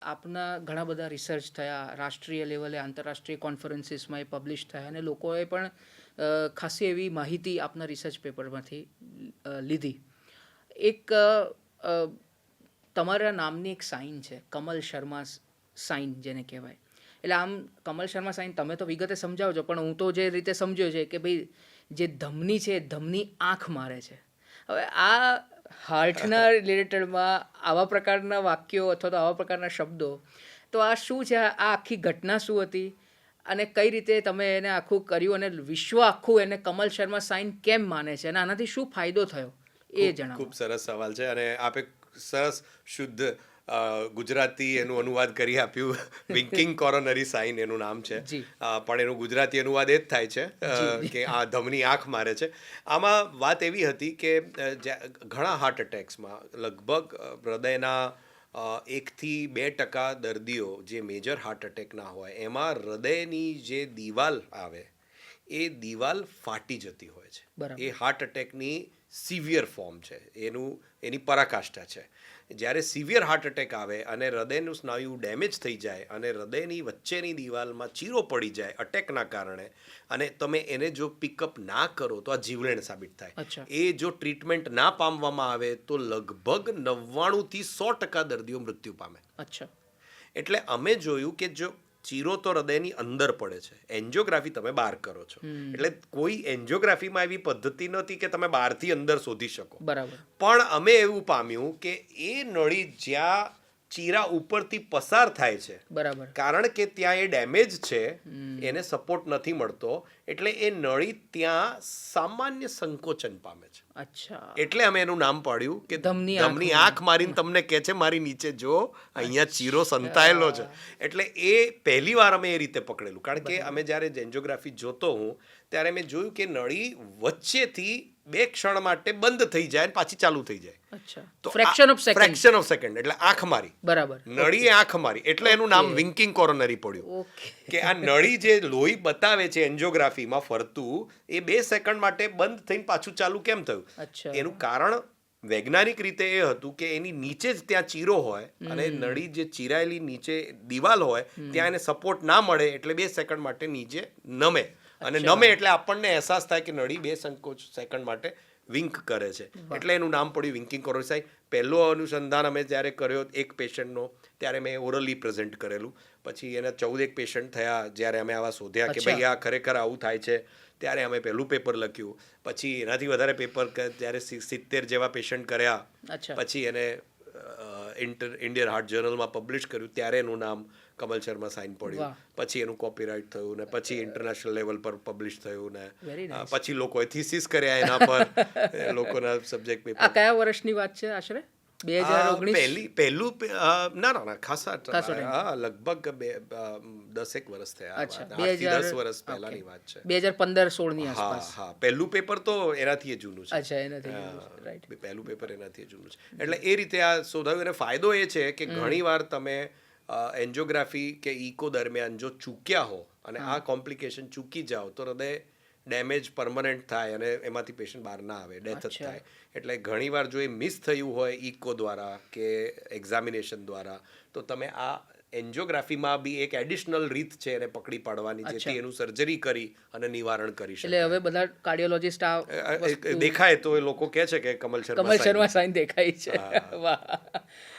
આપના ઘણા બધા રિસર્ચ થયા, રાષ્ટ્રીય લેવલે આંતરરાષ્ટ્રીય કોન્ફરન્સીસમાં એ પબ્લિશ થયા અને લોકોએ પણ ખાસી એવી માહિતી આપના રિસર્ચ પેપરમાંથી લીધી. એક તમારા નામની એક સાઇન છે, કમલ શર્મા સાઇન જેને કહેવાય. એટલે આમ કમલ શર્મા સાઇન તમે તો વિગતે સમજાવજો, પણ હું તો જે રીતે સમજ્યો છે કે ભાઈ જે ધમની છે એ ધમની આંખ મારે છે. હવે આ હાર્ટના રિલેટેડમાં આવા પ્રકારના વાક્યો અથવા તો આવા પ્રકારના શબ્દો, તો આ શું છે? આ આખી ઘટના શું હતી અને કઈ રીતે તમે એને આખું કર્યું અને વિશ્વ આખું એને કમલ શર્મા સાઇન કેમ માને છે અને આનાથી શું ફાયદો થયો એ જણાવો. ખૂબ સરસ સવાલ છે અને આપે સરસ શુદ્ધ ગુજરાતી એનું અનુવાદ કરી આપ્યું. વિંકિંગ કોરોનરી સાઇન એનું નામ છે, પણ એનું ગુજરાતી અનુવાદ એ જ થાય છે કે આ ધમની આંખ મારે છે. આમાં વાત એવી હતી કે ઘણા હાર્ટ એટેક્સમાં લગભગ હૃદયના 1-2% દર્દીઓ જે મેજર હાર્ટ એટેકના હોય એમાં હૃદયની જે દિવાલ આવે એ દિવાલ ફાટી જતી હોય છે. એ હાર્ટ એટેકની સિવિયર ફોર્મ છે, એની પરાકાષ્ઠા છે. જ્યારે સિવિયર હાર્ટ એટેક આવે અને હૃદયનું સ્નાયુ ડેમેજ થઈ જાય અને હૃદયની વચ્ચેની દિવાલમાં ચીરો પડી જાય અટેકના કારણે, અને તમે એને જો પિકઅપ ના કરો તો આ જીવલેણ સાબિત થાય. એ જો ટ્રીટમેન્ટ ના પામવામાં આવે તો લગભગ 99-100% દર્દીઓ મૃત્યુ પામે. એટલે અમે જોયું કે જો ચીરો તો હૃદયની અંદર પડે છે, એન્જિયોગ્રાફી તમે બહાર કરો છો. એટલે કોઈ એન્જિયોગ્રાફીમાં એવી પદ્ધતિ નથી કે તમે બહારથી અંદર શોધી શકો. પણ અમે એવું પામ્યું કે એ નળી જ્યાં ચીરા ઉપરથી પસાર થાય છે, કારણ કે ત્યાં એ ડેમેજ છે, એને સપોર્ટ નથી મળતો, એટલે એ નળી ત્યાં સામાન્ય સંકોચન પામે છે. એટલે અમે એનું નામ પાડ્યું કે ધમની આંખ મારીને તમને કહે છે મારી નીચે જો અહીંયા ચીરો સંતાયેલો છે. એટલે એ પહેલી વાર અમે એ રીતે પકડેલું, કારણ કે અમે જ્યારે એન્જિયોગ્રાફી જોતો હું ત્યારે મેં જોયું કે નળી વચ્ચેથી 2 ક્ષણ માટે બંધ થઈ જાય અને પાછી ચાલુ થઈ જાય. ફ્રેક્શન ઓફ સેકન્ડ એટલે આંખ મારી, નળીએ આંખ મારી, એટલે એનું નામ વિંકિંગ કોરોનરી પડ્યું. કે આ નળી જે લોહી બતાવે છે એન્જિયોગ્રાફીમાં ફરતું, એ 2 સેકન્ડ માટે બંધ થઈને પાછું ચાલુ કેમ થયું? એનું કારણ વૈજ્ઞાનિક રીતે એ હતું કે એની નીચે જ ત્યાં ચીરો હોય અને નળી જે ચીરાયેલી નીચે દિવાલ હોય ત્યાં એને સપોર્ટ ના મળે, એટલે 2 સેકન્ડ માટે નીચે નમે, અને નમે એટલે આપણને અહેસાસ થાય કે નળી 2 સેકન્ડ માટે વિંક કરે છે. એટલે એનું નામ પડ્યું વિંકિંગ કોરોનરી સાઇન. પહેલો અનુસંધાન અમે જ્યારે કર્યો એક પેશન્ટનો, ત્યારે મેં ઓરલી પ્રેઝન્ટ કરેલું. પછી એના 14 પેશન્ટ થયા જ્યારે અમે આવા શોધ્યા કે ભાઈ આ ખરેખર આવું થાય છે, ત્યારે અમે પહેલું પેપર લખ્યું. પછી એનાથી વધારે પેપર જ્યારે 70 જેવા પેશન્ટ કર્યા, પછી એને ઇન્ડિયન હાર્ટ જર્નલમાં પબ્લિશ કર્યું, ત્યારે એનું નામ કમલ શર્મા સાઇન પડ્યું. પછી એનું કોપીરાઇટ થયું ને પછી ઇન્ટરનેશનલ લેવલ પર પબ્લિશ થયું ને પછી લોકોએ થીસીસ કર્યા એના પર, લોકોના સબ્જેક્ટ પેપર. આ કયા વર્ષની વાત છે આશરે? 2019 પહેલું ના ખાસા લગભગ 10 વર્ષ થયા. 10 વર્ષ પહેલાની વાત છે, 2015-16 ની આસપાસ. હા, પહેલું પેપર તો એનાથી જૂનું છે. પહેલું પેપર એનાથી જૂનું છે. એટલે એ રીતે આ શોધાયું. અને ફાયદો એ છે કે ઘણીવાર તમે એન્જિયોગ્રાફી કે ઇકો દરમિયાન જો ચૂક્યા હો અને આ કોમ્પ્લિકેશન ચૂકી જાઓ તો હૃદય ડેમેજ પરમનન્ટ થાય અને એમાંથી પેશન્ટ બહાર ના આવે, ડેથ જ થાય. એટલે ઘણીવાર જો એ મિસ થયું હોય ઇકો દ્વારા કે એક્ઝામિનેશન દ્વારા, તો તમે આ એન્જિયોગ્રાફીમાં બી એક એડિશનલ રીત છે એને પકડી પાડવાની, જેથી એનું સર્જરી કરી અને નિવારણ કરી શકે. એટલે હવે બધા કાર્ડિયોલોજિસ્ટ દેખાય તો એ લોકો કહે છે કે કમલ શર્મા સાઇન દેખાય છે. વાહ.